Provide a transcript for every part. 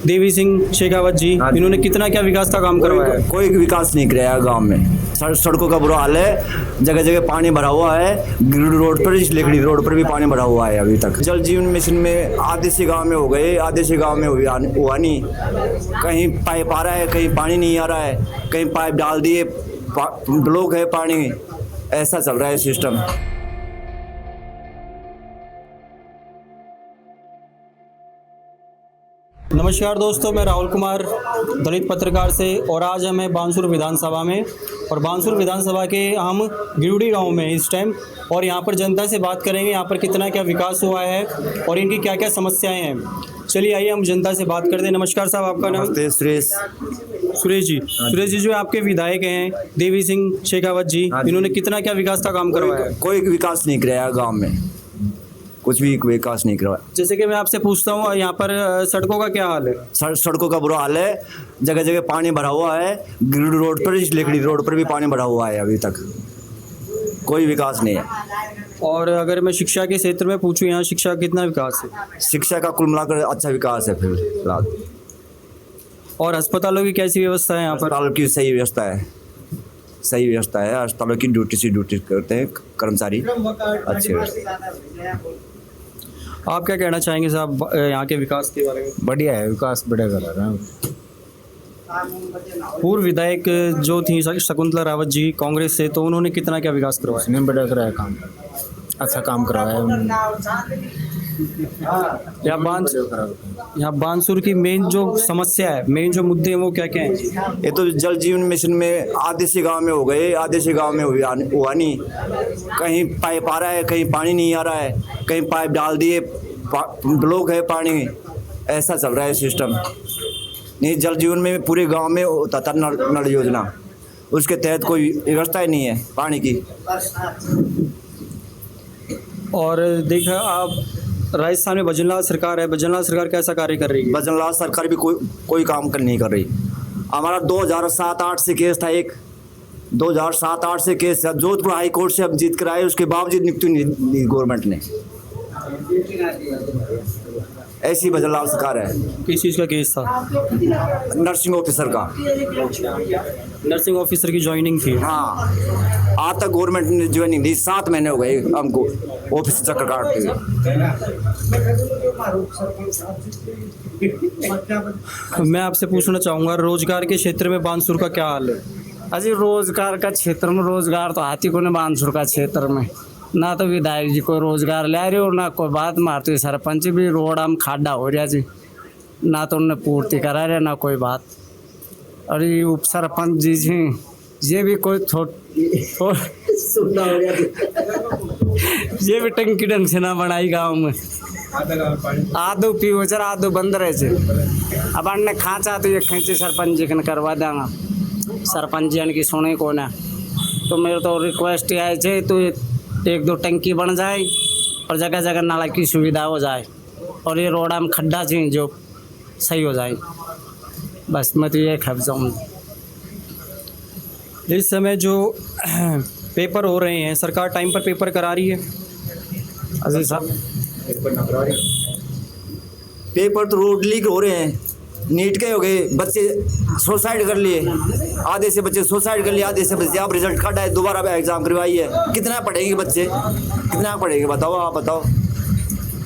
देवी सिंह शेखावत जी, इन्होंने कितना क्या विकास का काम करवाया है? कोई विकास नहीं कराया गांव में। सड़कों का बुरा हाल है, जगह जगह पानी भरा हुआ है। रोड पर, लेखड़ी रोड पर भी पानी भरा हुआ है अभी तक। जल जीवन मिशन में आधे से गांव में हो गए, आधे से गांव में हुआ नहीं। कहीं पाइप आ रहा है, कहीं पानी नहीं आ रहा है, कहीं पाइप डाल दिए, ब्लॉक है पानी। ऐसा चल रहा है सिस्टम। नमस्कार दोस्तों, मैं राहुल कुमार, दलित पत्रकार से, और आज हम हैं बानसूर विधानसभा में। और बानसूर विधानसभा के हम गिरुड़ी गांव में इस टाइम, और यहां पर जनता से बात करेंगे यहाँ पर कितना क्या विकास हुआ है और इनकी क्या क्या समस्याएं हैं। चलिए आइए हम जनता से बात करते हैं। नमस्कार साहब, आपका नाम? सुरेश। सुरेश जी। सुरेश जी, जो आपके विधायक हैं देवी सिंह शेखावत जी, इन्होंने कितना क्या विकास का काम करवाया है? कोई विकास नहीं कराया गाँव में, कुछ भी विकास नहीं करवाया। जैसे कि मैं आपसे पूछता हूँ, यहाँ पर सड़कों का क्या हाल है? सड़कों का बुरा हाल है, जगह जगह पानी भरा हुआ है। रोड पर, लेखड़ी रोड पर भी पानी भरा हुआ है अभी तक। कोई विकास नहीं है। और अगर मैं शिक्षा के क्षेत्र में पूछूं, यहाँ शिक्षा का कितना विकास है? शिक्षा का कुल मिलाकर अच्छा विकास है फिलहाल। और अस्पतालों की कैसी व्यवस्था है यहाँ पर? अस्पतालों की सही व्यवस्था है, सही व्यवस्था है। अस्पतालों की ड्यूटी करते हैं कर्मचारी, अच्छे। आप क्या कहना चाहेंगे साहब यहाँ के विकास के बारे में? बढ़िया है, विकास बढ़िया करा रहा है। पूर्व विधायक जो थी शकुंतला रावत जी कांग्रेस से, तो उन्होंने कितना क्या विकास करवाया? उसने बढ़िया कराया काम, अच्छा काम करवाया उन्होंने। यहाँ बानसूर की मेन जो समस्या है, मेन जो मुद्दे हैं, वो क्या क्या हैं? ये तो जल जीवन मिशन में आधे से गांव में हो गए, आधे से गांव में हुआ नहीं। कहीं पाइप आ रहा है, कहीं पानी नहीं आ रहा है, कहीं पाइप डाल दिए, ब्लॉक है पानी। ऐसा चल रहा है सिस्टम। नहीं, जल जीवन में पूरे गांव में होता था नल योजना, उसके तहत कोई व्यवस्था ही नहीं है पानी की। और देखा आप, राजस्थान में भजनलाल सरकार है, भजनलाल सरकार कैसा कार्य कर रही है? भजनलाल सरकार भी कोई काम नहीं कर रही। हमारा 2007-8 से केस था, एक 2007-8 से केस था, जोधपुर हाई कोर्ट से हम जीत कर आए, उसके बावजूद नियुक्ति नहीं दी गवर्नमेंट ने। ऐसी भजनलाल सरकार है। किस चीज़ का केस था? नर्सिंग ऑफिसर का। नर्सिंग ऑफिसर की ज्वाइनिंग थी। हाँ, आज तक गवर्नमेंट ने ज्वाइनिंग दी। 7 महीने हो गए हमको ऑफिस चक्कर काटते हुए। मैं आपसे पूछना चाहूँगा, रोजगार के क्षेत्र में बानसूर का क्या हाल है? अजी रोजगार का क्षेत्र में रोजगार तो हाथी को ने बानसूर का क्षेत्र में ना तो विधायक जी को रोजगार ले रहे हो, ना कोई बात मारते। सरपंच भी रोड हम खाडा हो रहा जी, ना तो उन्हें पूर्ति करा रहे, ना कोई बात। और ये उप सरपंच जी ये भी कोई ये भी टंकी ढंग से ना बनाई गाँव में। आधो पीओ चर आधो बंद रहे थे। अब अन्य खाँचा तो ये खेची सरपंच जी ने करवा देंगे। सरपंच जी की सुने को ना, तो मेरे तो रिक्वेस्ट है थे तो 1-2 टंकी बन जाए और जगह जगह नाला की सुविधा हो जाए, और ये रोड में खड्डा चाहिए जो सही हो जाए। बस मैं तो ये खप जाऊँ। इस समय जो पेपर हो रहे हैं, सरकार टाइम पर पेपर करा रही है? अजी साहब पेपर तो रोड लीक हो रहे हैं, नीट के हो गए, बच्चे सुसाइड कर लिए। आधे से बच्चे सुसाइड कर लिए, आधे से बच्चे आप रिजल्ट काटा है, दोबारा एग्जाम करवाइए। कितना पढ़ेंगे बच्चे, कितना पढ़ेंगे बताओ, आप बताओ।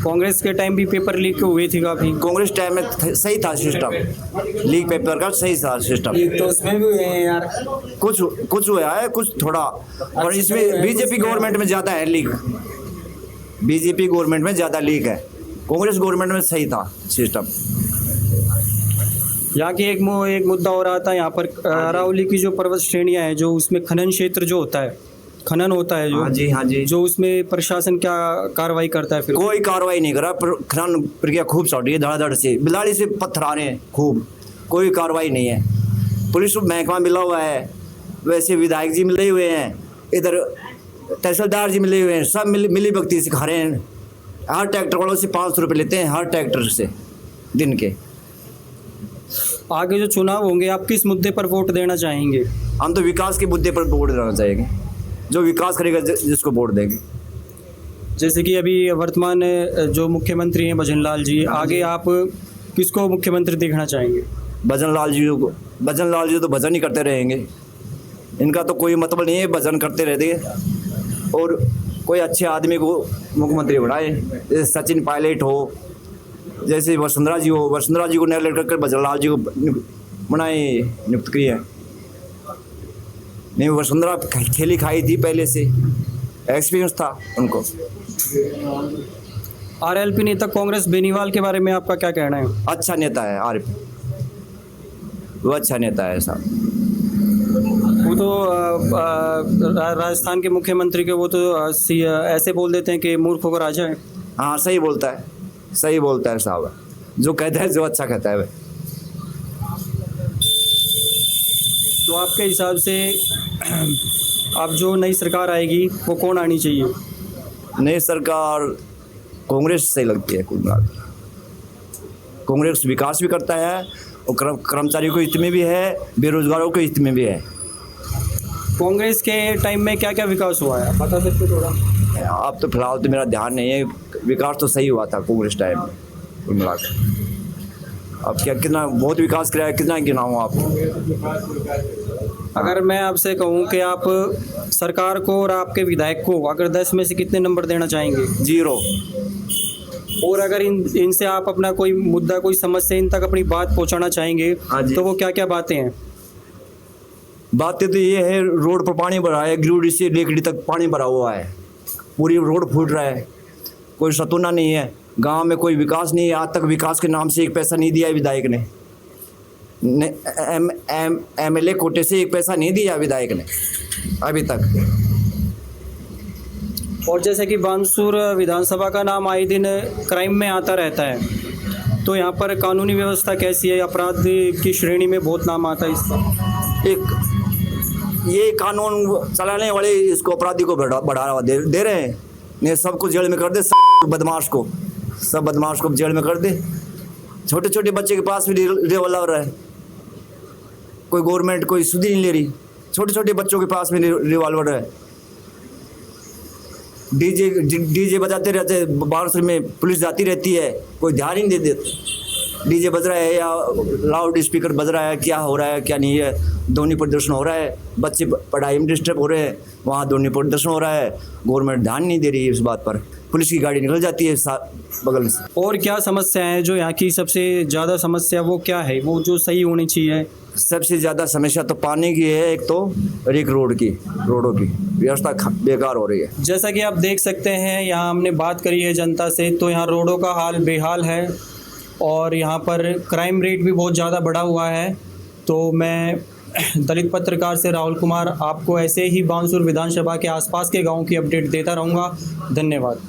कांग्रेस के टाइम भी पेपर लीक हुए थे काफ़ी। कांग्रेस टाइम में सही था सिस्टम, लीक पेपर का सही था सिस्टम। तो उसमें भी हुए हैं यार, कुछ हुआ है, कुछ थोड़ा। और इसमें बीजेपी गवर्नमेंट में ज़्यादा है लीक, बीजेपी गवर्नमेंट में ज़्यादा लीक है। कांग्रेस गवर्नमेंट में सही था सिस्टम। यहाँ की एक मुद्दा हो रहा था, यहाँ पर अरावली की जो पर्वत श्रेणियाँ हैं, जो उसमें खनन क्षेत्र जो होता है, खनन होता है जो, हाँ जी, जो उसमें प्रशासन क्या कार्रवाई करता है? फिर कोई कार्रवाई नहीं करा। खनन प्रक्रिया खूब चल रही है, धड़ाधड़ से, बिलाड़ी से पत्थर आ रहे हैं खूब, कोई कार्रवाई नहीं है। पुलिस महकमा मिला हुआ है, वैसे विधायक जी मिले हुए हैं, इधर तहसीलदार जी मिले हुए हैं, सब मिली भगती से खा रहे हैं। हर ट्रैक्टर वालों से 500 रुपये लेते हैं, हर ट्रैक्टर से दिन के। आगे जो चुनाव होंगे, आप किस मुद्दे पर वोट देना चाहेंगे? हम तो विकास के मुद्दे पर वोट देना चाहेंगे, जो विकास करेगा जिसको वोट देंगे। जैसे कि अभी वर्तमान जो मुख्यमंत्री हैं भजनलाल जी, आगे आप किसको मुख्यमंत्री देखना चाहेंगे? भजन लाल जी को। भजन लाल जी तो भजन ही करते रहेंगे, इनका तो कोई मतलब नहीं है, भजन करते रहते हैं। और कोई अच्छे आदमी को मुख्यमंत्री बनाए, जैसे सचिन पायलट हो, जैसे वसुंधरा जी हो, वसुंधरा जी को निर्णय कर भजन लाल जी को बनाए, नियुक्त किए। नहीं, वसुंधरा खेली खाई थी, पहले से एक्सपीरियंस था उनको। आरएलपी नेता कांग्रेस बेनीवाल के बारे में आपका क्या कहना है? अच्छा नेता है आरिफ, वो अच्छा नेता है साहब। वो तो राजस्थान के मुख्यमंत्री के वो तो ऐसे बोल देते हैं कि मूर्खों का राजा है। हाँ, सही बोलता है, सही बोलता है साहब, जो कहता है, जो अच्छा कहता है वह। तो आपके हिसाब से अब जो नई सरकार आएगी वो कौन आनी चाहिए? नई सरकार कांग्रेस सही लगती है कुल मिलाकर। कांग्रेस विकास भी करता है और कर्मचारियों को हित में भी है, बेरोजगारों को हित में भी है। कांग्रेस के टाइम में क्या क्या विकास हुआ है, आप बता सकते थोड़ा? अब तो फिलहाल तो मेरा ध्यान नहीं है, विकास तो सही हुआ था कांग्रेस टाइम में कुल मिलाकर। अब क्या कितना बहुत विकास कराया है, कितना गिनाऊँ आपको? अगर मैं आपसे कहूं कि आप सरकार को और आपके विधायक को अगर 10 में से कितने नंबर देना चाहेंगे? 0। और अगर इनसे आप अपना कोई मुद्दा, कोई समस्या इन तक अपनी बात पहुंचाना चाहेंगे हाँ जी। तो वो क्या क्या बातें हैं? बातें तो ये है, रोड पर पानी भरा है, गिरोडी से लेकड़ी तक पानी भरा हुआ है, पूरी रोड फूट रहा है, कोई सतुना नहीं है, गांव में कोई विकास नहीं है। आज तक विकास के नाम से एक पैसा नहीं दिया विधायक ने। एमएलए कोटे से एक पैसा नहीं दिया विधायक ने अभी तक। और जैसे कि बानसूर विधानसभा का नाम आए दिन क्राइम में आता रहता है, तो यहाँ पर कानूनी व्यवस्था कैसी है? अपराध की श्रेणी में बहुत नाम आता है इसका। एक ये कानून चलाने वाले इसको अपराधी को बढ़ावा दे रहे हैं। नहीं, सबको जेल में कर दे, सब बदमाश को जेल में कर दे। छोटे छोटे बच्चे के पास भी रिवॉल्वर है, कोई गवर्नमेंट कोई सुध नहीं ले रही। छोटे छोटे बच्चों के पास भी रिवॉल्वर है। डीजे बजाते रहते, बाहर में पुलिस जाती रहती है, कोई ध्यान ही नहीं देते। डीजे बज रहा है या लाउड स्पीकर बज रहा है, क्या हो रहा है क्या नहीं है, ध्वनि प्रदर्शन हो रहा है, बच्चे पढ़ाई में डिस्टर्ब हो रहे हैं, वहाँ ध्वनि प्रदर्शन हो रहा है, गवर्नमेंट ध्यान नहीं दे रही है इस बात पर। पुलिस की गाड़ी निकल जाती है बगल से। और क्या समस्या है जो यहाँ की सबसे ज़्यादा समस्या वो क्या है, वो जो सही होनी चाहिए? सबसे ज़्यादा समस्या तो पानी की है, एक तो और एक रोडों की व्यवस्था बेकार हो रही है। जैसा कि आप देख सकते हैं, यहाँ हमने बात करी है जनता से, तो यहाँ रोडों का हाल बेहाल है और यहाँ पर क्राइम रेट भी बहुत ज़्यादा बढ़ा हुआ है। तो मैं दलित पत्रकार से राहुल कुमार आपको ऐसे ही बानसूर विधानसभा के आसपास के गाँव की अपडेट देता रहूँगा। धन्यवाद।